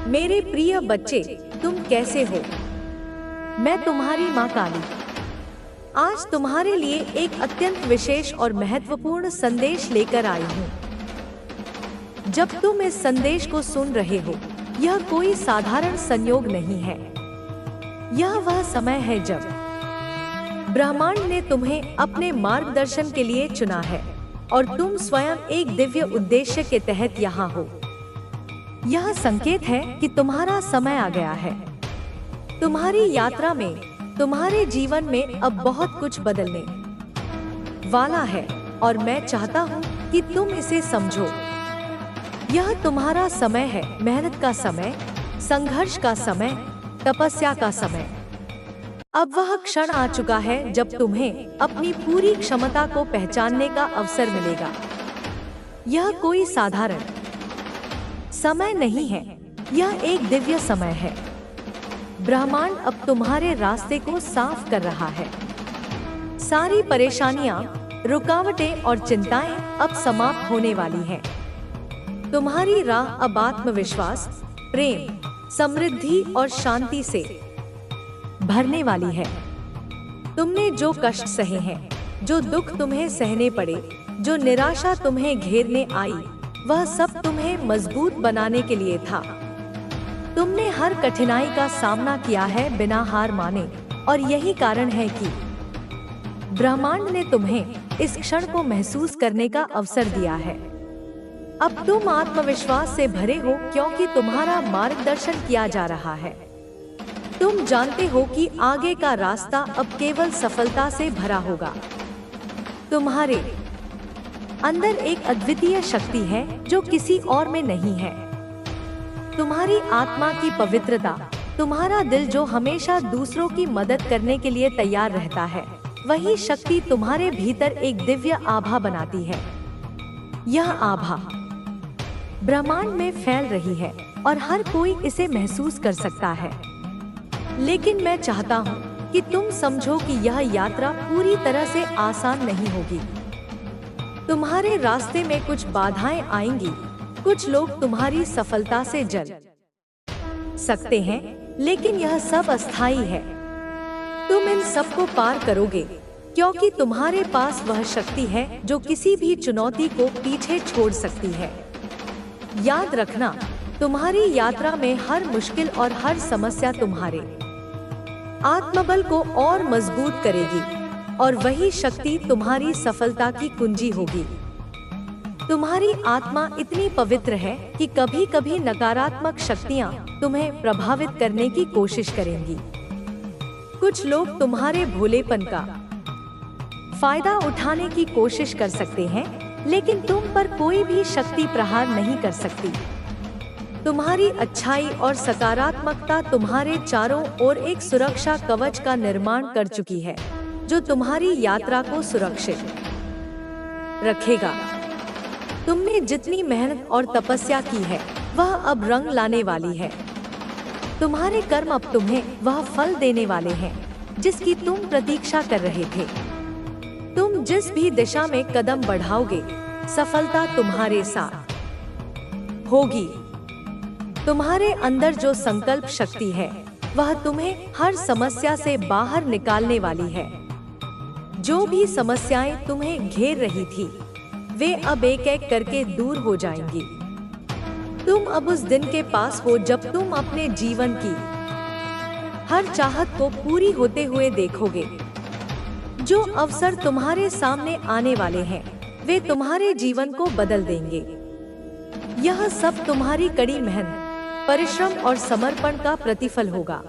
मेरे प्रिय बच्चे, तुम कैसे हो? मैं तुम्हारी माँ काली आज तुम्हारे लिए एक अत्यंत विशेष और महत्वपूर्ण संदेश लेकर आई हूँ। जब तुम इस संदेश को सुन रहे हो, यह कोई साधारण संयोग नहीं है। यह वह समय है जब ब्रह्मांड ने तुम्हें अपने मार्गदर्शन के लिए चुना है और तुम स्वयं एक दिव्य उद्देश्य के तहत यहाँ हो। यह संकेत है कि तुम्हारा समय आ गया है। तुम्हारी यात्रा में, तुम्हारे जीवन में अब बहुत कुछ बदलने वाला है और मैं चाहता हूँ कि तुम इसे समझो। यह तुम्हारा समय है, मेहनत का समय, संघर्ष का समय, तपस्या का समय। अब वह क्षण आ चुका है जब तुम्हें अपनी पूरी क्षमता को पहचानने का अवसर मिलेगा। यह कोई साधारण समय नहीं है, यह एक दिव्य समय है। ब्रह्मांड अब तुम्हारे रास्ते को साफ कर रहा है। सारी परेशानियां, रुकावटें और चिंताएं अब समाप्त होने वाली हैं। तुम्हारी राह अब आत्मविश्वास, प्रेम, समृद्धि और शांति से भरने वाली है। तुमने जो कष्ट सहे हैं, जो दुख तुम्हें सहने पड़े, जो निराशा तुम्हें घेरने आई, वह सब तुम्हें मजबूत बनाने के लिए था। तुमने हर कठिनाई का सामना किया है बिना हार माने, और यही कारण है कि ब्रह्मांड ने तुम्हें इस क्षण को महसूस करने का अवसर दिया है। अब तुम आत्मविश्वास से भरे हो क्योंकि तुम्हारा मार्गदर्शन किया जा रहा है। तुम जानते हो कि आगे का रास्ता अब केवल सफलता से भरा होगा। तुम्हारे अंदर एक अद्वितीय शक्ति है जो किसी और में नहीं है। तुम्हारी आत्मा की पवित्रता, तुम्हारा दिल जो हमेशा दूसरों की मदद करने के लिए तैयार रहता है, वही शक्ति तुम्हारे भीतर एक दिव्य आभा बनाती है। यह आभा ब्रह्मांड में फैल रही है और हर कोई इसे महसूस कर सकता है। लेकिन मैं चाहता हूँ कि तुम समझो कि यह यात्रा पूरी तरह से आसान नहीं होगी। तुम्हारे रास्ते में कुछ बाधाएं आएंगी। कुछ लोग तुम्हारी सफलता से जल सकते हैं, लेकिन यह सब अस्थायी है। तुम इन सब को पार करोगे क्योंकि तुम्हारे पास वह शक्ति है जो किसी भी चुनौती को पीछे छोड़ सकती है। याद रखना, तुम्हारी यात्रा में हर मुश्किल और हर समस्या तुम्हारे आत्मबल को और मजबूत करेगी, और वही शक्ति तुम्हारी सफलता की कुंजी होगी। तुम्हारी आत्मा इतनी पवित्र है कि कभी कभी नकारात्मक शक्तियां तुम्हें प्रभावित करने की कोशिश करेंगी। कुछ लोग तुम्हारे भोलेपन का फायदा उठाने की कोशिश कर सकते हैं, लेकिन तुम पर कोई भी शक्ति प्रहार नहीं कर सकती। तुम्हारी अच्छाई और सकारात्मकता तुम्हारे चारों ओर एक सुरक्षा कवच का निर्माण कर चुकी है, जो तुम्हारी यात्रा को सुरक्षित रखेगा। तुमने जितनी मेहनत और तपस्या की है, वह अब रंग लाने वाली है। तुम्हारे कर्म अब तुम्हें वह फल देने वाले हैं जिसकी तुम प्रतीक्षा कर रहे थे। तुम जिस भी दिशा में कदम बढ़ाओगे, सफलता तुम्हारे साथ होगी। तुम्हारे अंदर जो संकल्प शक्ति है, वह तुम्हें हर समस्या से बाहर निकालने वाली है। जो भी समस्याएं तुम्हें घेर रही थी, वे अब एक एक करके दूर हो जाएंगी। तुम अब उस दिन के पास हो जब तुम अपने जीवन की हर चाहत को पूरी होते हुए देखोगे। जो अवसर तुम्हारे सामने आने वाले हैं, वे तुम्हारे जीवन को बदल देंगे। यह सब तुम्हारी कड़ी मेहनत, परिश्रम और समर्पण का प्रतिफल होगा।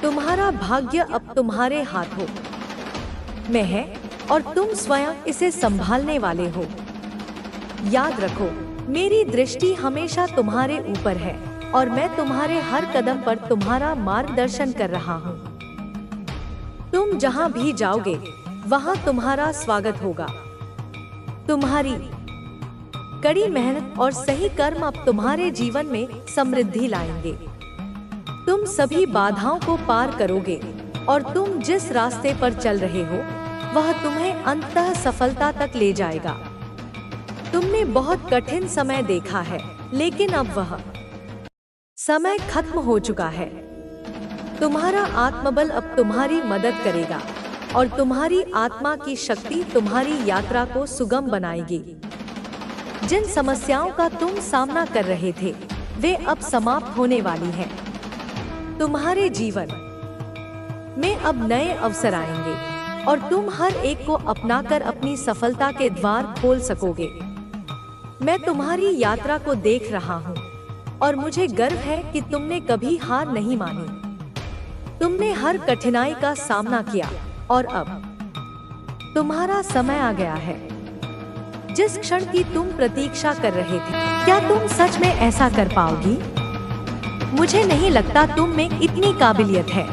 तुम्हारा भाग्य अब तुम्हारे हाथों में है और तुम स्वयं इसे संभालने वाले हो। याद रखो, मेरी दृष्टि हमेशा तुम्हारे ऊपर है और मैं तुम्हारे हर कदम पर तुम्हारा मार्गदर्शन कर रहा हूँ। तुम जहाँ भी जाओगे, वहाँ तुम्हारा स्वागत होगा। तुम्हारी कड़ी मेहनत और सही कर्म अब तुम्हारे जीवन में समृद्धि लाएंगे। तुम सभी बाधाओं को पार करोगे और तुम जिस रास्ते पर चल रहे हो, वह तुम्हें अंततः सफलता तक ले जाएगा। तुमने बहुत कठिन समय देखा है, लेकिन अब वह समय खत्म हो चुका है। तुम्हारा आत्मबल अब तुम्हारी मदद करेगा और तुम्हारी आत्मा की शक्ति तुम्हारी यात्रा को सुगम बनाएगी। जिन समस्याओं का तुम सामना कर रहे थे वे अब समाप्त होने वाली हैं। तुम्हारे जीवन में अब नए अवसर आएंगे और तुम हर एक को अपनाकर अपनी सफलता के द्वार खोल सकोगे। मैं तुम्हारी यात्रा को देख रहा हूँ और मुझे गर्व है कि तुमने कभी हार नहीं मानी। तुमने हर कठिनाई का सामना किया और अब तुम्हारा समय आ गया है। जिस क्षण की तुम प्रतीक्षा कर रहे थे, क्या तुम सच में ऐसा कर पाओगी? मुझे नहीं लगता तुम में इतनी काबिलियत है।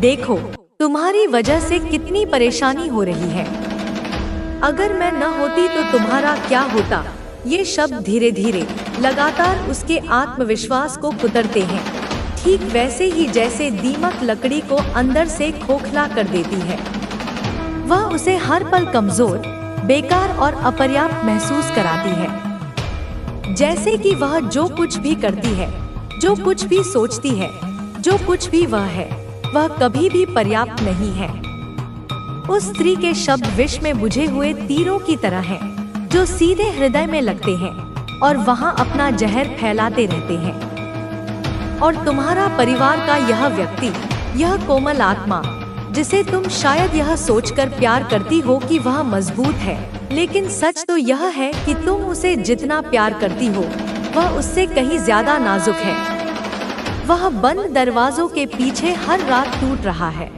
देखो, तुम्हारी वजह से कितनी परेशानी हो रही है। अगर मैं न होती तो तुम्हारा क्या होता? ये शब्द धीरे धीरे लगातार उसके आत्मविश्वास को कुतरते हैं, ठीक वैसे ही जैसे दीमक लकड़ी को अंदर से खोखला कर देती है। वह उसे हर पल कमजोर, बेकार और अपर्याप्त महसूस कराती है। जैसे कि वह जो कुछ भी करती है, जो कुछ भी सोचती है, जो कुछ भी वह है, वह कभी भी पर्याप्त नहीं है। उस स्त्री के शब्द विष में बुझे हुए तीरों की तरह हैं, जो सीधे हृदय में लगते हैं और वहां अपना जहर फैलाते रहते हैं। और तुम्हारा परिवार का यह व्यक्ति, यह कोमल आत्मा, जिसे तुम शायद यह सोचकर प्यार करती हो कि वह मजबूत है, लेकिन सच तो यह है कि तुम उसे जितना प्यार करती हो वह उससे कहीं ज्यादा नाजुक है। वह बंद दरवाजों के पीछे हर रात टूट रहा है।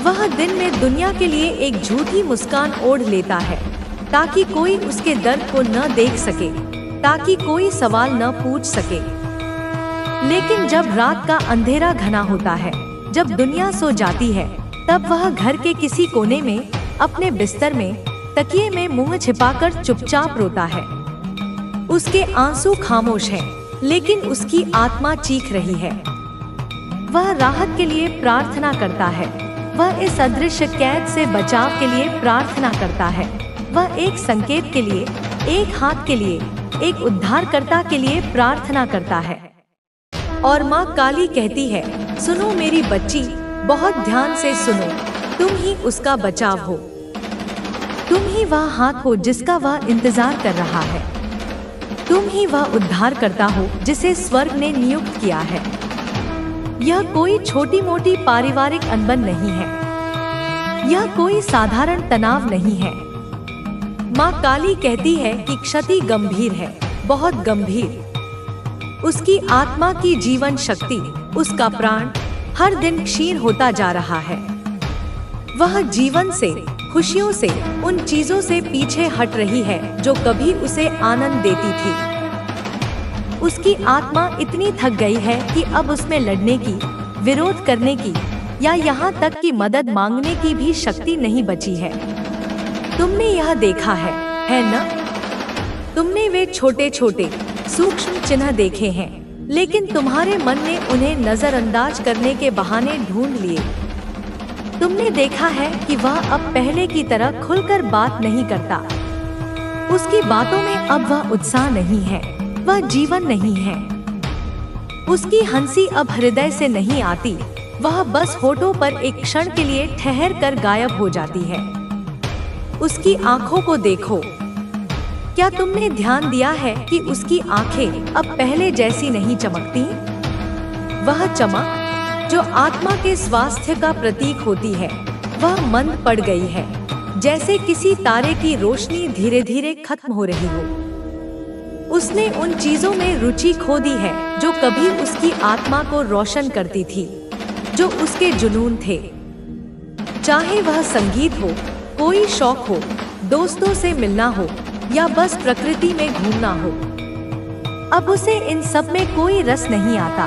वह दिन में दुनिया के लिए एक झूठी मुस्कान ओढ़ लेता है ताकि कोई उसके दर्द को न देख सके, ताकि कोई सवाल न पूछ सके। लेकिन जब रात का अंधेरा घना होता है, जब दुनिया सो जाती है, तब वह घर के किसी कोने में अपने बिस्तर में तकिए में मुंह छिपाकर चुपचाप रोता है। उसके आंसू खामोश हैं, लेकिन उसकी आत्मा चीख रही है। वह राहत के लिए प्रार्थना करता है। वह इस अदृश्य कैद से बचाव के लिए प्रार्थना करता है। वह एक संकेत के लिए, एक हाथ के लिए, एक उद्धारकर्ता के लिए प्रार्थना करता है। और माँ काली कहती है, सुनो मेरी बच्ची, बहुत ध्यान से सुनो, तुम ही उसका बचाव हो। तुम ही वह हाथ हो जिसका वह इंतजार कर रहा है। तुम ही वह उद्धारकर्ता हो जिसे स्वर्ग ने नियुक्त किया है। यह कोई छोटी मोटी पारिवारिक अनबन नहीं है। यह कोई साधारण तनाव नहीं है। माँ काली कहती है कि क्षति गंभीर है, बहुत गंभीर। उसकी आत्मा की जीवन शक्ति, उसका प्राण हर दिन क्षीण होता जा रहा है। वह जीवन से, खुशियों से, उन चीजों से पीछे हट रही है जो कभी उसे आनंद देती थी। उसकी आत्मा इतनी थक गई है कि अब उसमें लड़ने की, विरोध करने की या यहाँ तक कि मदद मांगने की भी शक्ति नहीं बची है। तुमने यह देखा है न? तुमने वे छोटे छोटे सूक्ष्म चिन्ह देखे हैं, लेकिन तुम्हारे मन ने उन्हें नजरअंदाज करने के बहाने ढूंढ लिए। तुमने देखा है कि वह अब पहले की तरह खुलकर बात नहीं करता। उसकी बातों में अब वह उत्साह नहीं है, वह जीवन नहीं है। उसकी हंसी अब हृदय से नहीं आती, वह बस होठों पर एक क्षण के लिए ठहर कर गायब हो जाती है। उसकी आंखों को देखो। क्या तुमने ध्यान दिया है कि उसकी आंखें अब पहले जैसी नहीं चमकती? वह चमक जो आत्मा के स्वास्थ्य का प्रतीक होती है, वह मंद पड़ गई है, जैसे किसी तारे की रोशनी धीरे धीरे खत्म हो रही हो। उसने उन चीजों में रुचि खो दी है जो कभी उसकी आत्मा को रोशन करती थी, जो उसके जुनून थे। चाहे वह संगीत हो, कोई शौक हो, दोस्तों से मिलना हो या बस प्रकृति में घूमना हो, अब उसे इन सब में कोई रस नहीं आता।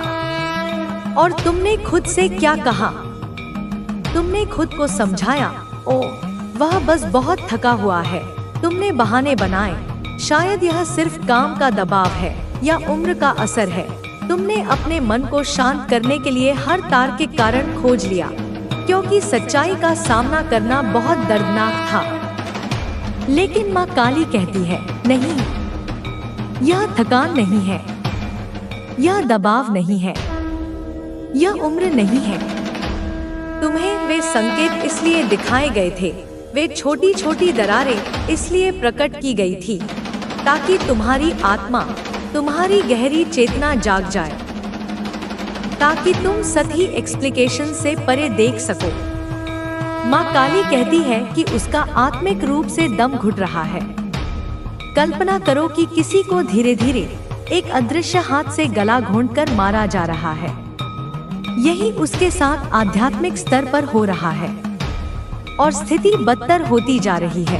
और तुमने खुद से क्या कहा? तुमने खुद को समझाया, ओ वह बस बहुत थका हुआ है। तुमने बहाने बनाए, शायद यह सिर्फ काम का दबाव है या उम्र का असर है। तुमने अपने मन को शांत करने के लिए हर तार्किक कारण खोज लिया, क्योंकि सच्चाई का सामना करना बहुत दर्दनाक था। लेकिन माँ काली कहती है, नहीं, यह थकान नहीं है, यह दबाव नहीं है, यह उम्र नहीं है। तुम्हें वे संकेत इसलिए दिखाए गए थे, वे छोटी छोटी दरारें इसलिए प्रकट की गई थी ताकि तुम्हारी आत्मा, तुम्हारी गहरी चेतना जाग जाए, ताकि तुम सही एक्सप्लिकेशन से परे देख सको। माँ काली कहती है कि उसका आत्मिक रूप से दम घुट रहा है। कल्पना करो कि किसी को धीरे धीरे एक अदृश्य हाथ से गला घोंटकर मारा जा रहा है। यही उसके साथ आध्यात्मिक स्तर पर हो रहा है और स्थिति बदतर होती जा रही है।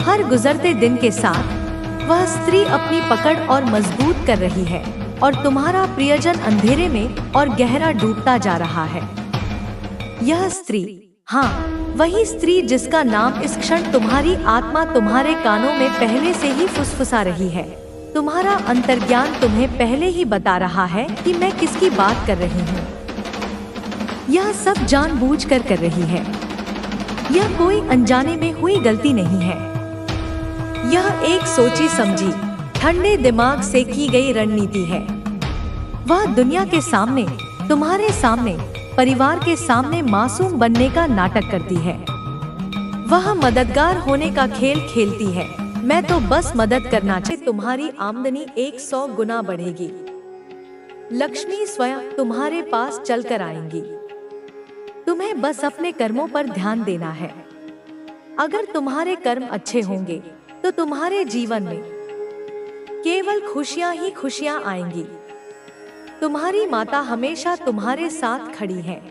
हर गुजरते दिन के साथ वह स्त्री अपनी पकड़ और मजबूत कर रही है और तुम्हारा प्रियजन अंधेरे में और गहरा डूबता जा रहा है। यह स्त्री, हाँ, वही स्त्री जिसका नाम इस क्षण तुम्हारी आत्मा तुम्हारे कानों में पहले से ही फुसफुसा रही है। तुम्हारा अंतर्ज्ञान तुम्हें पहले ही बता रहा है कि मैं किसकी बात कर रही हूँ। यह सब जानबूझकर कर रही है। यह कोई अनजाने में हुई गलती नहीं है। यह एक सोची समझी, ठंडे दिमाग से की गई रणनीति है। वह दुनिया के सामने, तुम्हारे सामने, परिवार के सामने मासूम बनने का नाटक करती है। वह मददगार होने का खेल खेलती है। मैं तो बस मदद करना चाहिए। तुम्हारी आमदनी 100 गुना बढ़ेगी। लक्ष्मी स्वयं तुम्हारे पास चलकर आएंगी। तुम्हें बस अपने कर्मों पर ध्यान देना है। अगर तुम्हारे कर्म अच्छे होंगे तो तुम्हारे जीवन में केवल खुशियां ही खुशियां आएंगी। तुम्हारी माता हमेशा तुम्हारे साथ खड़ी है।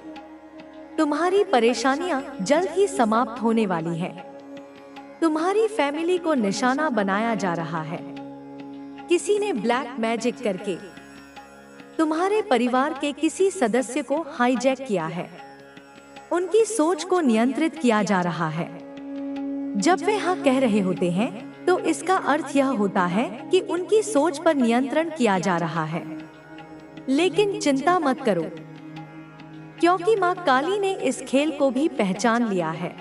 तुम्हारी परेशानियां जल्द ही समाप्त होने वाली हैं। तुम्हारी फैमिली को निशाना बनाया जा रहा है। किसी ने ब्लैक मैजिक करके तुम्हारे परिवार के किसी सदस्य को हाईजैक किया है। उनकी सोच को नियंत्रित किया जा रहा है। जब वे हाँ कह रहे होते हैं तो इसका अर्थ यह होता है कि उनकी सोच पर नियंत्रण किया जा रहा है। लेकिन चिंता मत करो, क्योंकि माँ काली ने इस खेल को भी पहचान लिया है।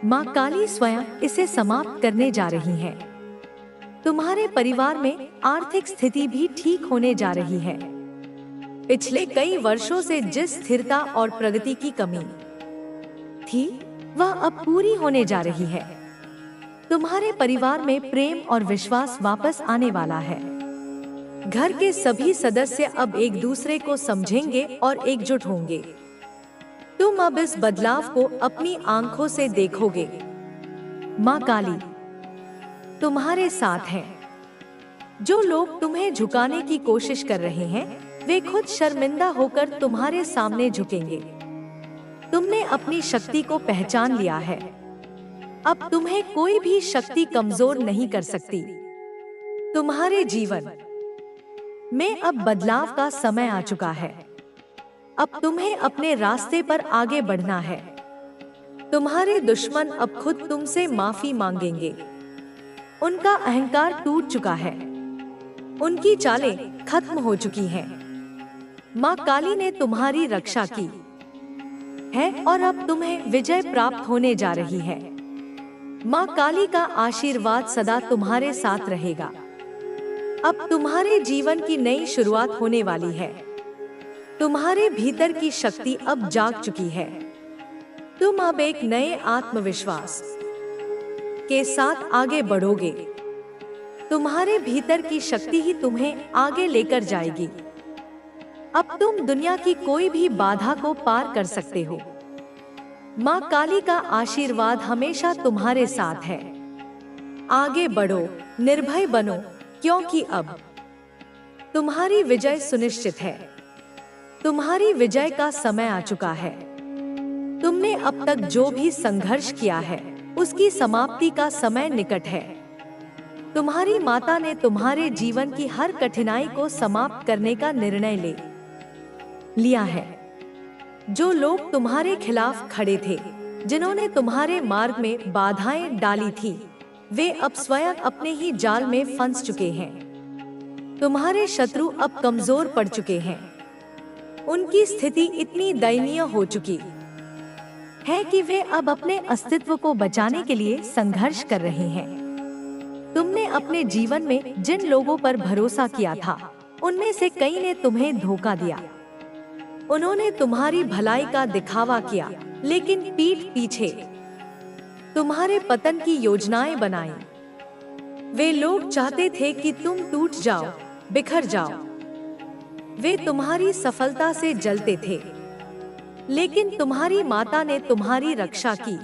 माँ काली स्वयं इसे समाप्त करने जा रही है। तुम्हारे परिवार में आर्थिक स्थिति भी ठीक होने जा रही है। पिछले कई वर्षों से जिस स्थिरता और प्रगति की कमी थी, वह अब पूरी होने जा रही है। तुम्हारे परिवार में प्रेम और विश्वास वापस आने वाला है। घर के सभी सदस्य अब एक दूसरे को समझेंगे और एकजुट होंगे। तुम अब इस बदलाव को अपनी आंखों से देखोगे। माँ काली तुम्हारे साथ है। जो लोग तुम्हें झुकाने की कोशिश कर रहे हैं, वे खुद शर्मिंदा होकर तुम्हारे सामने झुकेंगे। तुमने अपनी शक्ति को पहचान लिया है। अब तुम्हें कोई भी शक्ति कमजोर नहीं कर सकती। तुम्हारे जीवन में अब बदलाव का समय आ चुका है। अब तुम्हें अपने रास्ते पर आगे बढ़ना है। तुम्हारे दुश्मन अब खुद तुमसे माफी मांगेंगे। उनका अहंकार टूट चुका है। उनकी चालें खत्म हो चुकी हैं। माँ काली ने तुम्हारी रक्षा की है और अब तुम्हें विजय प्राप्त होने जा रही है। माँ काली का आशीर्वाद सदा तुम्हारे साथ रहेगा। अब तुम्हारे जीवन की नई शुरुआत होने वाली है। तुम्हारे भीतर की शक्ति अब जाग चुकी है। तुम अब एक नए आत्मविश्वास के साथ आगे बढ़ोगे। तुम्हारे भीतर की शक्ति ही तुम्हें आगे लेकर जाएगी। अब तुम दुनिया की कोई भी बाधा को पार कर सकते हो। माँ काली का आशीर्वाद हमेशा तुम्हारे साथ है। आगे बढ़ो, निर्भय बनो, क्योंकि अब तुम्हारी विजय सुनिश्चित है। तुम्हारी विजय का समय आ चुका है। तुमने अब तक जो भी संघर्ष किया है, उसकी समाप्ति का समय निकट है। तुम्हारी माता ने तुम्हारे जीवन की हर कठिनाई को समाप्त करने का निर्णय ले लिया है। जो लोग तुम्हारे खिलाफ खड़े थे, जिन्होंने तुम्हारे मार्ग में बाधाएं डाली थी, वे अब स्वयं अपने ही जाल में फंस चुके हैं। तुम्हारे शत्रु अब कमजोर पड़ चुके हैं। उनकी स्थिति इतनी दयनीय हो चुकी है कि वे अब अपने अस्तित्व को बचाने के लिए संघर्ष कर रहे हैं। तुमने अपने जीवन में जिन लोगों पर भरोसा किया था, उनमें से कई ने तुम्हें धोखा दिया। उन्होंने तुम्हारी भलाई का दिखावा किया, लेकिन पीठ पीछे तुम्हारे पतन की योजनाएं बनाई। वे लोग चाहते थे कि तुम टूट जाओ, बिखर जाओ। वे तुम्हारी सफलता से जलते थे, लेकिन तुम्हारी माता ने तुम्हारी रक्षा की।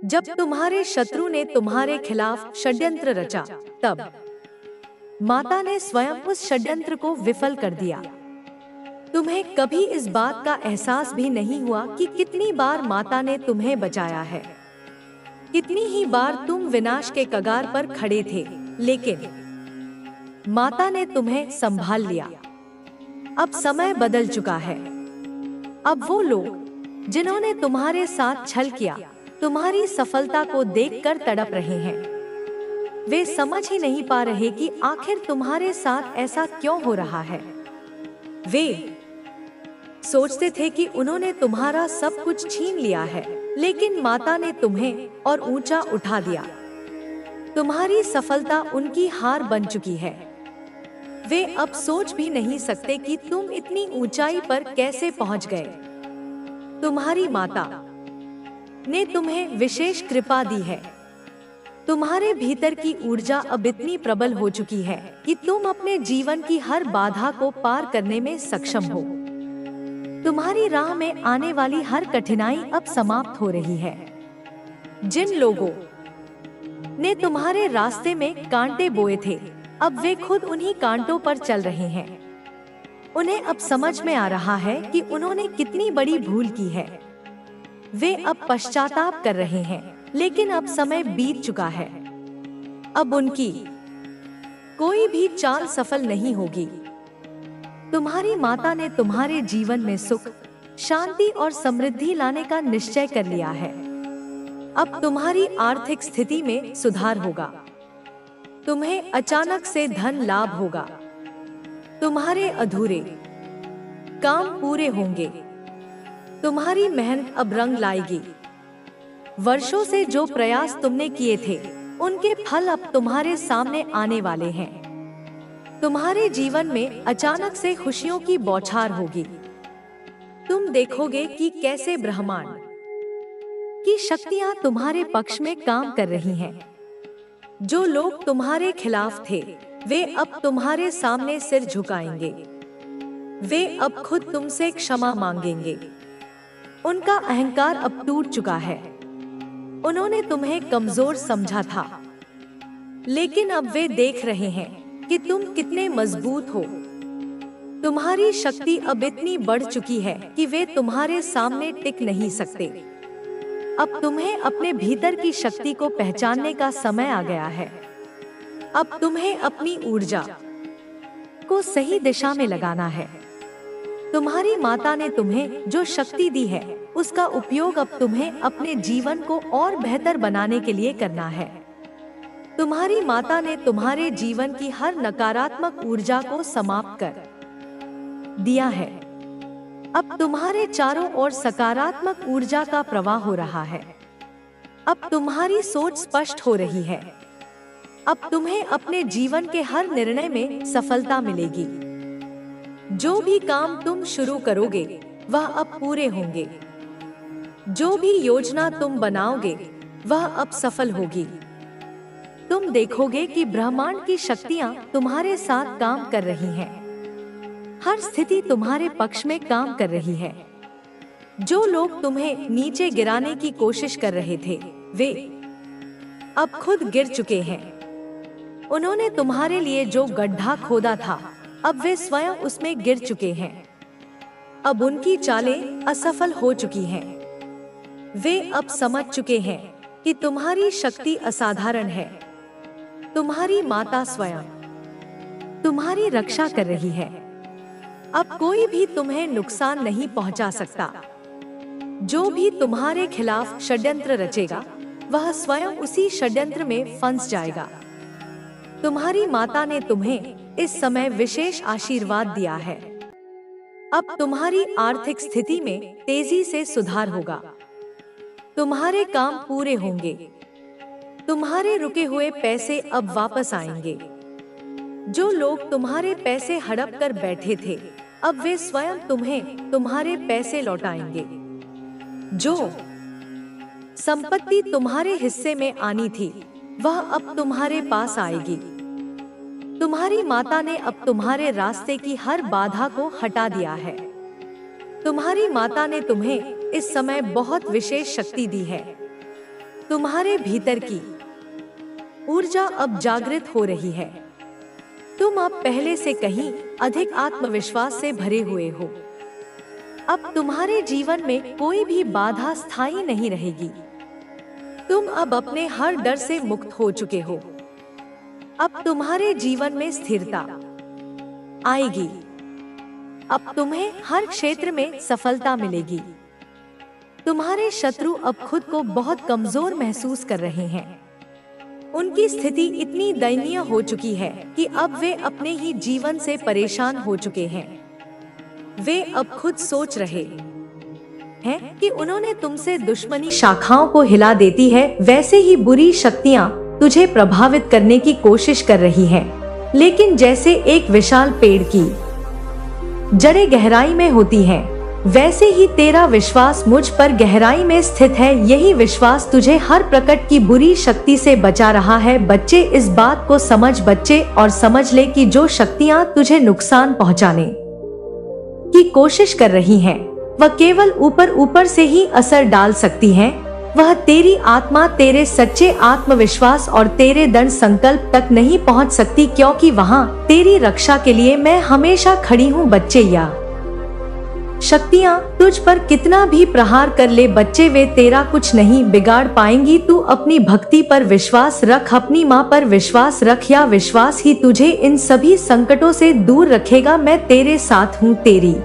जब तुम्हारे शत्रु ने तुम्हारे खिलाफ षड्यंत्र रचा, तब माता ने स्वयं उस षड्यंत्र को विफल कर दिया। तुम्हें कभी इस बात का एहसास भी नहीं हुआ कि कितनी बार माता ने तुम्हें बचाया है। कितनी ही बार तुम विनाश के कगार पर खड़े थे, लेकिन माता ने तुम्हें संभाल लिया। अब समय बदल चुका है। अब वो लोग जिन्होंने तुम्हारे साथ छल किया, तुम्हारी सफलता को देखकर तड़प रहे हैं। वे समझ ही नहीं पा रहे कि आखिर तुम्हारे साथ ऐसा क्यों हो रहा है। वे सोचते थे कि उन्होंने तुम्हारा सब कुछ छीन लिया है, लेकिन माता ने तुम्हें और ऊंचा उठा दिया। तुम्हारी सफलता उनकी हार बन चुकी है। वे अब सोच भी नहीं सकते कि तुम इतनी ऊंचाई पर कैसे पहुंच गए। तुम्हारी माता ने तुम्हें विशेष कृपा दी है। तुम्हारे भीतर की ऊर्जा अब इतनी प्रबल हो चुकी है कि तुम अपने जीवन की हर बाधा को पार करने में सक्षम हो। तुम्हारी राह में आने वाली हर कठिनाई अब समाप्त हो रही है। जिन लोगों ने तुम्हारे रास्ते में कांटे बोए थे, अब वे खुद उन्हीं कांटों पर चल रहे हैं। उन्हें अब समझ में आ रहा है कि उन्होंने कितनी बड़ी भूल की है। वे अब पश्चाताप कर रहे हैं, लेकिन अब समय बीत चुका है। अब उनकी कोई भी चाल सफल नहीं होगी। तुम्हारी माता ने तुम्हारे जीवन में सुख, शांति और समृद्धि लाने का निश्चय कर लिया है। अब तुम्हारी आर्थिक स्थिति में सुधार होगा। तुम्हें अचानक से धन लाभ होगा। तुम्हारे अधूरे काम पूरे होंगे। तुम्हारी मेहनत अब रंग लाएगी। वर्षों से जो प्रयास तुमने किए थे, उनके फल अब तुम्हारे सामने आने वाले हैं। तुम्हारे जीवन में अचानक से खुशियों की बौछार होगी। तुम देखोगे कि कैसे ब्रह्मांड की शक्तियां तुम्हारे पक्ष में काम कर रही हैं। जो लोग तुम्हारे खिलाफ थे, वे अब तुम्हारे सामने सिर झुकाएंगे। वे अब खुद तुमसे क्षमा मांगेंगे। उनका अहंकार अब टूट चुका है। उन्होंने तुम्हें कमजोर समझा था, लेकिन अब वे देख रहे हैं कि तुम कितने मजबूत हो। तुम्हारी शक्ति अब इतनी बढ़ चुकी है कि वे तुम्हारे सामने टिक नहीं सकते। अब तुम्हें अपने भीतर की शक्ति को पहचानने का समय आ गया है। अब तुम्हें अपनी ऊर्जा को सही दिशा में लगाना है। तुम्हारी माता ने तुम्हें जो शक्ति दी है, उसका उपयोग अब तुम्हें अपने जीवन को और बेहतर बनाने के लिए करना है। तुम्हारी माता ने तुम्हारे जीवन की हर नकारात्मक ऊर्जा को समाप्त कर दिया है। अब तुम्हारे चारों ओर सकारात्मक ऊर्जा का प्रवाह हो रहा है। अब तुम्हारी सोच स्पष्ट हो रही है। अब तुम्हें अपने जीवन के हर निर्णय में सफलता मिलेगी। जो भी काम तुम शुरू करोगे, वह अब पूरे होंगे। जो भी योजना तुम बनाओगे, वह अब सफल होगी। तुम देखोगे कि ब्रह्मांड की शक्तियां तुम्हारे साथ काम कर रही हैं। हर स्थिति तुम्हारे पक्ष में काम कर रही है। जो लोग तुम्हें नीचे गिराने की कोशिश कर रहे थे, वे अब खुद गिर चुके हैं। उन्होंने तुम्हारे लिए जो गड्ढा खोदा था, अब वे स्वयं उसमें गिर चुके हैं। अब उनकी चालें असफल हो चुकी हैं। वे अब समझ चुके हैं कि तुम्हारी शक्ति असाधारण है। तुम्हारी माता स्वयं तुम्हारी रक्षा कर रही है। अब कोई भी तुम्हें नुकसान नहीं पहुंचा सकता। जो भी तुम्हारे खिलाफ षड्यंत्र रचेगा, वह स्वयं उसी षड्यंत्र में फंस जाएगा। तुम्हारी माता ने तुम्हें इस समय विशेष आशीर्वाद दिया है। अब तुम्हारी आर्थिक स्थिति में तेजी से सुधार होगा। तुम्हारे काम पूरे होंगे। तुम्हारे रुके हुए पैसे अब वापस आएंगे। जो लोग तुम्हारे पैसे हड़प कर बैठे थे, अब वे स्वयं तुम्हें तुम्हारे पैसे लौटाएंगे। जो संपत्ति तुम्हारे हिस्से में आनी थी, वह अब तुम्हारे पास आएगी। तुम्हारी माता ने अब तुम्हारे रास्ते की हर बाधा को हटा दिया है। तुम्हारी माता ने तुम्हें इस समय बहुत विशेष शक्ति दी है। तुम्हारे भीतर की ऊर्जा अब जागृत हो रही है। तुम अब पहले से कहीं अधिक आत्मविश्वास से भरे हुए हो। अब तुम्हारे जीवन में कोई भी बाधा स्थायी नहीं रहेगी। तुम अब अपने हर डर से मुक्त हो चुके हो। अब तुम्हारे जीवन में स्थिरता आएगी। अब तुम्हें हर क्षेत्र में सफलता मिलेगी। तुम्हारे शत्रु अब खुद को बहुत कमजोर महसूस कर रहे हैं। उनकी स्थिति इतनी दयनीय हो चुकी है कि अब वे अपने ही जीवन से परेशान हो चुके हैं। वे अब खुद सोच रहे हैं कि उन्होंने तुमसे दुश्मनी शाखाओं को हिला देती है। वैसे ही बुरी शक्तियां तुझे प्रभावित करने की कोशिश कर रही हैं। लेकिन जैसे एक विशाल पेड़ की जड़ें गहराई में होती हैं, वैसे ही तेरा विश्वास मुझ पर गहराई में स्थित है। यही विश्वास तुझे हर प्रकट की बुरी शक्ति से बचा रहा है। बच्चे, इस बात को समझ बच्चे, और समझ ले कि जो शक्तियां तुझे नुकसान पहुंचाने की कोशिश कर रही हैं, वह केवल ऊपर ऊपर से ही असर डाल सकती हैं। वह तेरी आत्मा, तेरे सच्चे आत्मविश्वास और तेरे दृढ़ संकल्प तक नहीं पहुंच सकती, क्योंकि वहां तेरी रक्षा के लिए मैं हमेशा खड़ी हूँ। बच्चे, या शक्तियाँ तुझ पर कितना भी प्रहार कर ले बच्चे, वे तेरा कुछ नहीं बिगाड़ पाएंगी। तू अपनी भक्ति पर विश्वास रख, अपनी माँ पर विश्वास रख। या विश्वास ही तुझे इन सभी संकटों से दूर रखेगा। मैं तेरे साथ हूँ, तेरी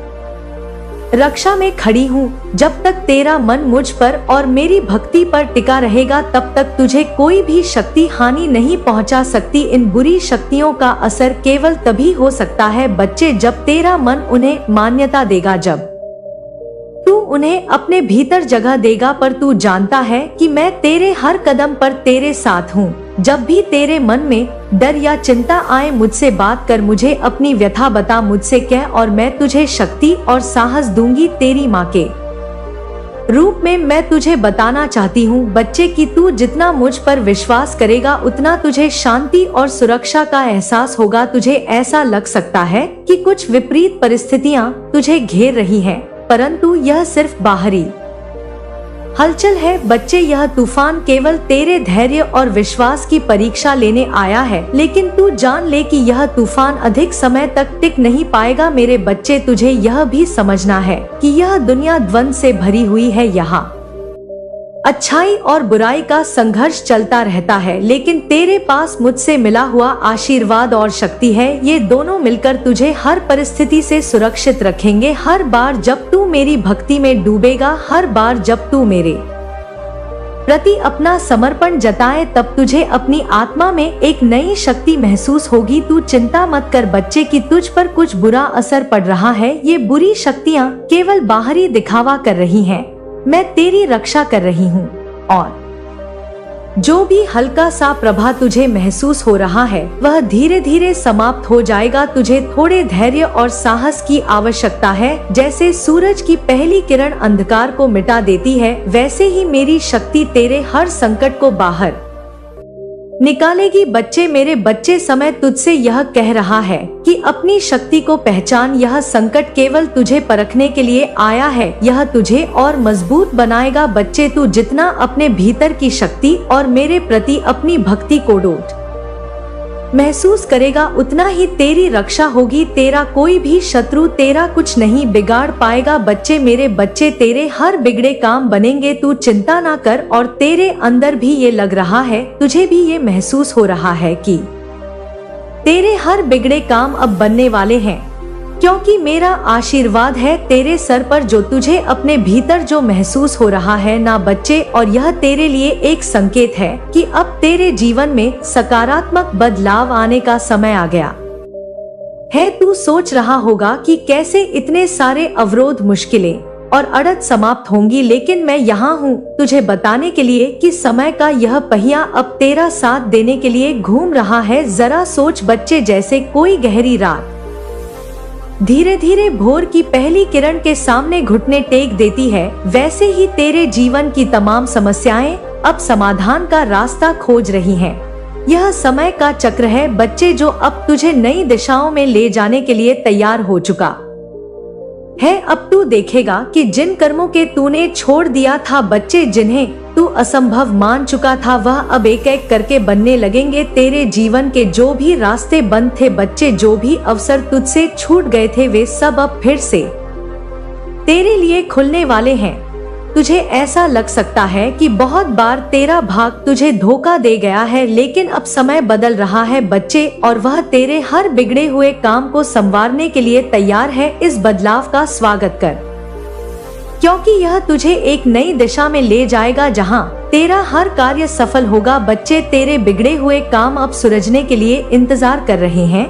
रक्षा में खड़ी हूँ। जब तक तेरा मन मुझ पर और मेरी भक्ति पर टिका रहेगा, तब तक तुझे कोई भी शक्ति हानि नहीं पहुँचा सकती। इन बुरी शक्तियों का असर केवल तभी हो सकता है बच्चे, जब तेरा मन उन्हें मान्यता देगा, जब तू उन्हें अपने भीतर जगह देगा। पर तू जानता है कि मैं तेरे हर कदम पर तेरे साथ हूँ। जब भी तेरे मन में डर या चिंता आए, मुझसे बात कर, मुझे अपनी व्यथा बता, मुझसे कह, और मैं तुझे शक्ति और साहस दूंगी। तेरी माँ के रूप में मैं तुझे बताना चाहती हूँ बच्चे कि तू जितना मुझ पर विश्वास करेगा, उतना तुझे शांति और सुरक्षा का एहसास होगा। तुझे ऐसा लग सकता है कि कुछ विपरीत परिस्थितियाँ तुझे घेर रही हैं, परंतु यह सिर्फ बाहरी हलचल है बच्चे। यह तूफान केवल तेरे धैर्य और विश्वास की परीक्षा लेने आया है, लेकिन तू जान ले कि यह तूफान अधिक समय तक टिक नहीं पाएगा। मेरे बच्चे, तुझे यह भी समझना है कि यह दुनिया द्वंद से भरी हुई है। यहाँ अच्छाई और बुराई का संघर्ष चलता रहता है, लेकिन तेरे पास मुझसे मिला हुआ आशीर्वाद और शक्ति है। ये दोनों मिलकर तुझे हर परिस्थिति से सुरक्षित रखेंगे। हर बार जब तू मेरी भक्ति में डूबेगा, हर बार जब तू मेरे प्रति अपना समर्पण जताए, तब तुझे अपनी आत्मा में एक नई शक्ति महसूस होगी। तू चिंता मत कर बच्चे कि तुझ पर कुछ बुरा असर पड़ रहा है। ये बुरी शक्तियाँ केवल बाहरी दिखावा कर रही हैं। मैं तेरी रक्षा कर रही हूँ, और जो भी हल्का सा प्रभाव तुझे महसूस हो रहा है, वह धीरे धीरे समाप्त हो जाएगा। तुझे थोड़े धैर्य और साहस की आवश्यकता है। जैसे सूरज की पहली किरण अंधकार को मिटा देती है, वैसे ही मेरी शक्ति तेरे हर संकट को बाहर निकालेगी। बच्चे, मेरे बच्चे, समय तुझसे यह कह रहा है कि अपनी शक्ति को पहचान। यह संकट केवल तुझे परखने के लिए आया है। यह तुझे और मजबूत बनाएगा। बच्चे, तू जितना अपने भीतर की शक्ति और मेरे प्रति अपनी भक्ति को डोट महसूस करेगा, उतना ही तेरी रक्षा होगी। तेरा कोई भी शत्रु तेरा कुछ नहीं बिगाड़ पाएगा। बच्चे, मेरे बच्चे, तेरे हर बिगड़े काम बनेंगे। तू चिंता ना कर। और तेरे अंदर भी ये लग रहा है, तुझे भी ये महसूस हो रहा है कि तेरे हर बिगड़े काम अब बनने वाले हैं, क्योंकि मेरा आशीर्वाद है तेरे सर पर। जो तुझे अपने भीतर जो महसूस हो रहा है ना बच्चे, और यह तेरे लिए एक संकेत है कि अब तेरे जीवन में सकारात्मक बदलाव आने का समय आ गया है। तू सोच रहा होगा कि कैसे इतने सारे अवरोध, मुश्किलें और अड़द समाप्त होंगी, लेकिन मैं यहाँ हूँ तुझे बताने के लिए कि समय का यह पहिया अब तेरा साथ देने के लिए घूम रहा है। जरा सोच बच्चे, जैसे कोई गहरी रात धीरे धीरे भोर की पहली किरण के सामने घुटने टेक देती है, वैसे ही तेरे जीवन की तमाम समस्याएं अब समाधान का रास्ता खोज रही हैं। यह समय का चक्र है बच्चे, जो अब तुझे नई दिशाओं में ले जाने के लिए तैयार हो चुका है। अब तू देखेगा कि जिन कर्मों के तूने छोड़ दिया था बच्चे, जिन्हें तू असंभव मान चुका था, वह अब एक एक करके बनने लगेंगे। तेरे जीवन के जो भी रास्ते बंद थे बच्चे, जो भी अवसर तुझसे छूट गए थे, वे सब अब फिर से तेरे लिए खुलने वाले हैं। तुझे ऐसा लग सकता है कि बहुत बार तेरा भाग तुझे धोखा दे गया है, लेकिन अब समय बदल रहा है बच्चे, और वह तेरे हर बिगड़े हुए काम को संवारने के लिए तैयार है। इस बदलाव का स्वागत कर, क्योंकि यह तुझे एक नई दिशा में ले जाएगा जहां तेरा हर कार्य सफल होगा। बच्चे, तेरे बिगड़े हुए काम अब सुलझने के लिए इंतजार कर रहे हैं,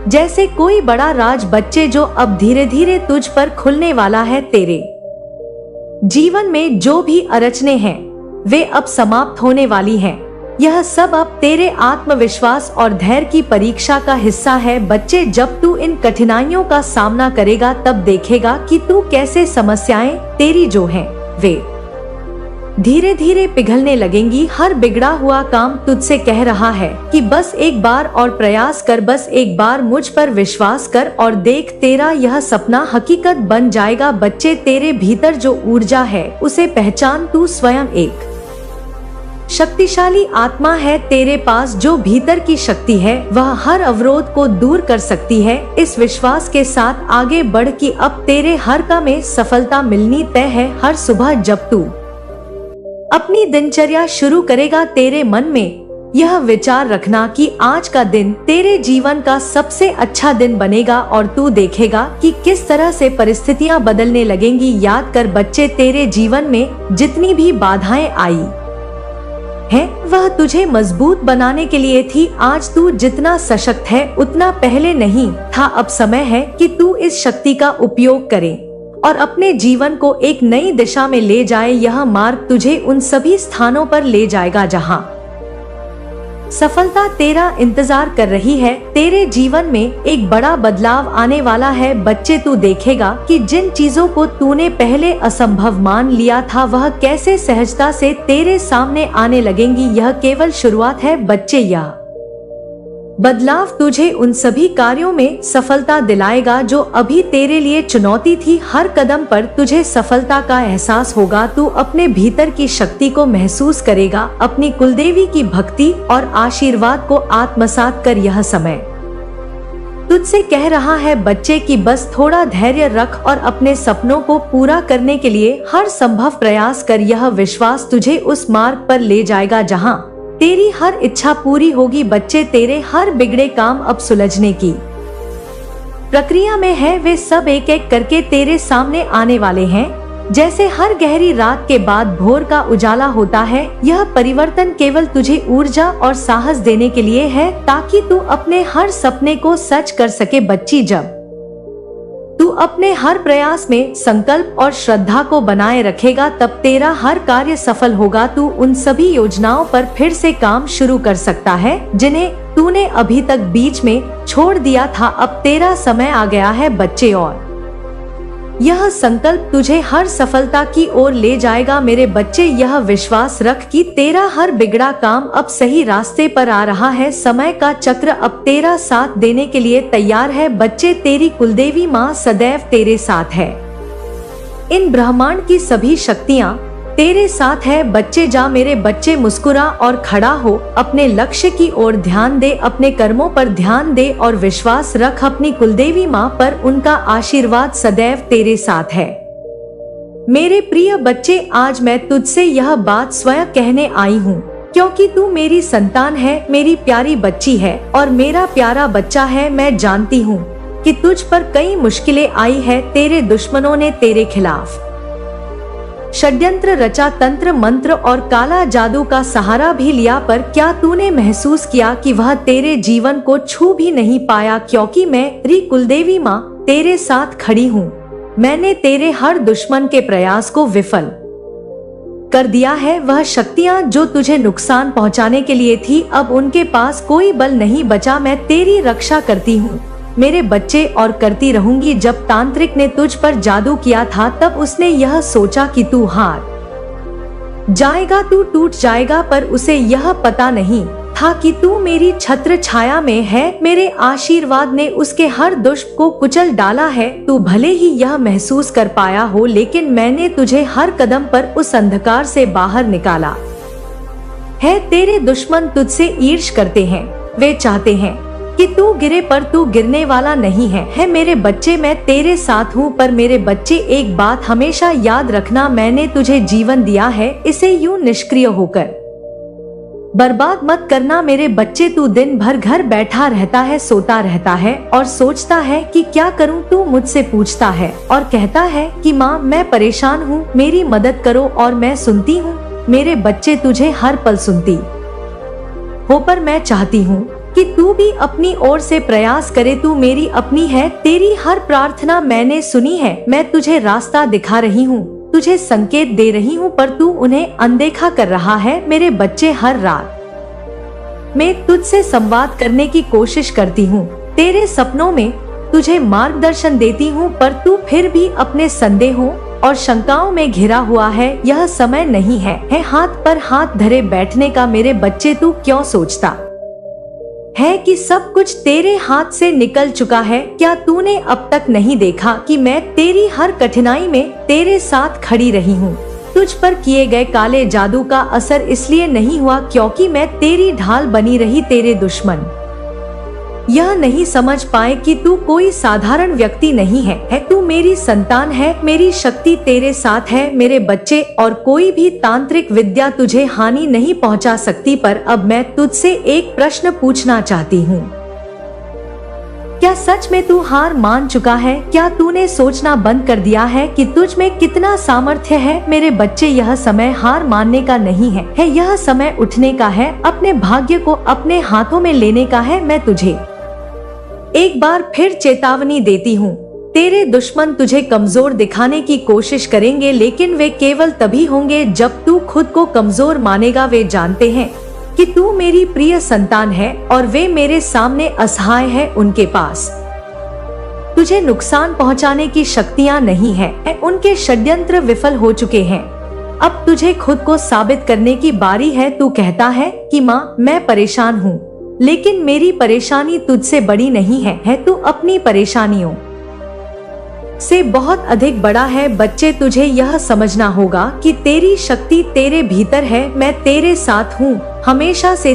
जैसे कोई बड़ा राज बच्चे, जो अब धीरे धीरे तुझ पर खुलने वाला है। तेरे जीवन में जो भी अड़चनें हैं वे अब समाप्त होने वाली हैं। यह सब अब तेरे आत्मविश्वास और धैर्य की परीक्षा का हिस्सा है बच्चे। जब तू इन कठिनाइयों का सामना करेगा तब देखेगा कि तू कैसे समस्याएं तेरी जो हैं वे धीरे धीरे पिघलने लगेंगी। हर बिगड़ा हुआ काम तुझसे कह रहा है कि बस एक बार और प्रयास कर, बस एक बार मुझ पर विश्वास कर और देख, तेरा यह सपना हकीकत बन जाएगा। बच्चे, तेरे भीतर जो ऊर्जा है उसे पहचान। तू स्वयं एक शक्तिशाली आत्मा है। तेरे पास जो भीतर की शक्ति है वह हर अवरोध को दूर कर सकती है। इस विश्वास के साथ आगे बढ़ कि अब तेरे हर काम में सफलता मिलनी तय है। हर सुबह जब तू अपनी दिनचर्या शुरू करेगा, तेरे मन में यह विचार रखना कि आज का दिन तेरे जीवन का सबसे अच्छा दिन बनेगा, और तू देखेगा कि किस तरह से परिस्थितियां बदलने लगेंगी। याद कर बच्चे, तेरे जीवन में जितनी भी बाधाएं आई है वह तुझे मजबूत बनाने के लिए थी। आज तू जितना सशक्त है उतना पहले नहीं था। अब समय है कि तू इस शक्ति का उपयोग करे और अपने जीवन को एक नई दिशा में ले जाए। यह मार्ग तुझे उन सभी स्थानों पर ले जाएगा जहां सफलता तेरा इंतजार कर रही है। तेरे जीवन में एक बड़ा बदलाव आने वाला है बच्चे। तू देखेगा कि जिन चीजों को तूने पहले असंभव मान लिया था वह कैसे सहजता से तेरे सामने आने लगेंगी। यह केवल शुरुआत है बच्चे। यह बदलाव तुझे उन सभी कार्यों में सफलता दिलाएगा जो अभी तेरे लिए चुनौती थी। हर कदम पर तुझे सफलता का एहसास होगा। तू अपने भीतर की शक्ति को महसूस करेगा, अपनी कुलदेवी की भक्ति और आशीर्वाद को आत्मसात कर। यह समय तुझसे कह रहा है बच्चे कि बस थोड़ा धैर्य रख और अपने सपनों को पूरा करने के लिए हर संभव प्रयास कर। यह विश्वास तुझे उस मार्ग पर ले जाएगा जहां तेरी हर इच्छा पूरी होगी। बच्चे, तेरे हर बिगड़े काम अब सुलझने की प्रक्रिया में है। वे सब एक एक करके तेरे सामने आने वाले हैं, जैसे हर गहरी रात के बाद भोर का उजाला होता है। यह परिवर्तन केवल तुझे ऊर्जा और साहस देने के लिए है, ताकि तू अपने हर सपने को सच कर सके। बच्ची, जब तू अपने हर प्रयास में संकल्प और श्रद्धा को बनाए रखेगा तब तेरा हर कार्य सफल होगा। तू उन सभी योजनाओं पर फिर से काम शुरू कर सकता है जिन्हें तूने अभी तक बीच में छोड़ दिया था। अब तेरा समय आ गया है बच्चे, और यह संकल्प तुझे हर सफलता की ओर ले जाएगा। मेरे बच्चे, यह विश्वास रख कि तेरा हर बिगड़ा काम अब सही रास्ते पर आ रहा है। समय का चक्र अब तेरा साथ देने के लिए तैयार है बच्चे। तेरी कुलदेवी माँ सदैव तेरे साथ है। इन ब्रह्मांड की सभी शक्तियाँ तेरे साथ है बच्चे। जा मेरे बच्चे, मुस्कुरा और खड़ा हो। अपने लक्ष्य की ओर ध्यान दे, अपने कर्मों पर ध्यान दे और विश्वास रख अपनी कुलदेवी माँ पर। उनका आशीर्वाद सदैव तेरे साथ है। मेरे प्रिय बच्चे, आज मैं तुझसे यह बात स्वयं कहने आई हूँ, क्योंकि तू मेरी संतान है, मेरी प्यारी बच्ची है और मेरा प्यारा बच्चा है। मैं जानती हूँ कि तुझ पर कई मुश्किलें आई है। तेरे दुश्मनों ने तेरे खिलाफ षड्यंत्र रचा, तंत्र मंत्र और काला जादू का सहारा भी लिया, पर क्या तूने महसूस किया कि वह तेरे जीवन को छू भी नहीं पाया? क्योंकि मैं री कुलदेवी माँ तेरे साथ खड़ी हूँ। मैंने तेरे हर दुश्मन के प्रयास को विफल कर दिया है। वह शक्तियां जो तुझे नुकसान पहुंचाने के लिए थी, अब उनके पास कोई बल नहीं बचा। मैं तेरी रक्षा करती हूँ मेरे बच्चे, और करती रहूंगी। जब तांत्रिक ने तुझ पर जादू किया था तब उसने यह सोचा कि तू हार जाएगा, तू टूट जाएगा, पर उसे यह पता नहीं था कि तू मेरी छत्र छाया में है। मेरे आशीर्वाद ने उसके हर दुष्ट को कुचल डाला है। तू भले ही यह महसूस कर पाया हो, लेकिन मैंने तुझे हर कदम पर उस अंधकार से बाहर निकाला है। तेरे दुश्मन तुझसे ईर्ष्या करते हैं, वे चाहते हैं कि तू गिरे, पर तू गिरने वाला नहीं है मेरे बच्चे, मैं तेरे साथ हूँ। पर मेरे बच्चे, एक बात हमेशा याद रखना, मैंने तुझे जीवन दिया है, इसे यूं निष्क्रिय होकर बर्बाद मत करना। मेरे बच्चे, तू दिन भर घर बैठा रहता है, सोता रहता है और सोचता है कि क्या करूं। तू मुझसे पूछता है और कहता है कि माँ, मैं परेशान हूँ, मेरी मदद करो, और मैं सुनती हूँ। मेरे बच्चे, तुझे हर पल सुनती हो, पर मैं चाहती हूँ कि तू भी अपनी ओर से प्रयास करे। तू मेरी अपनी है, तेरी हर प्रार्थना मैंने सुनी है। मैं तुझे रास्ता दिखा रही हूँ, तुझे संकेत दे रही हूँ, पर तू उन्हें अनदेखा कर रहा है। मेरे बच्चे, हर रात मैं तुझसे संवाद करने की कोशिश करती हूँ, तेरे सपनों में तुझे मार्गदर्शन देती हूँ, पर तू फिर भी अपने संदेहों और शंकाओं में घिरा हुआ है। यह समय नहीं है हाथ पर हाथ धरे बैठने का। मेरे बच्चे, तू क्यों सोचता है कि सब कुछ तेरे हाथ से निकल चुका है? क्या तूने अब तक नहीं देखा कि मैं तेरी हर कठिनाई में तेरे साथ खड़ी रही हूँ? तुझ पर किए गए काले जादू का असर इसलिए नहीं हुआ क्योंकि मैं तेरी ढाल बनी रही। तेरे दुश्मन यह नहीं समझ पाए कि तू कोई साधारण व्यक्ति नहीं है तू मेरी संतान है, मेरी शक्ति तेरे साथ है मेरे बच्चे, और कोई भी तांत्रिक विद्या तुझे हानि नहीं पहुंचा सकती। पर अब मैं तुझसे एक प्रश्न पूछना चाहती हूँ, क्या सच में तू हार मान चुका है? क्या तूने सोचना बंद कर दिया है कि तुझ में कितना सामर्थ्य है? मेरे बच्चे, यह समय हार मानने का नहीं है यह समय उठने का है, अपने भाग्य को अपने हाथों में लेने का है। मैं तुझे एक बार फिर चेतावनी देती हूँ, तेरे दुश्मन तुझे कमजोर दिखाने की कोशिश करेंगे, लेकिन वे केवल तभी होंगे जब तू खुद को कमजोर मानेगा। वे जानते हैं कि तू मेरी प्रिय संतान है और वे मेरे सामने असहाय है। उनके पास तुझे नुकसान पहुंचाने की शक्तियां नहीं है, उनके षड्यंत्र विफल हो चुके हैं। अब तुझे खुद को साबित करने की बारी है। तू कहता है कि माँ, मैं परेशान हूँ, लेकिन मेरी परेशानी तुझसे बड़ी नहीं है तू अपनी परेशानियों से बहुत अधिक बड़ा है। बच्चे, तुझे यह समझना होगा कि तेरी शक्ति तेरे भीतर है। मैं तेरे साथ हूँ, हमेशा से।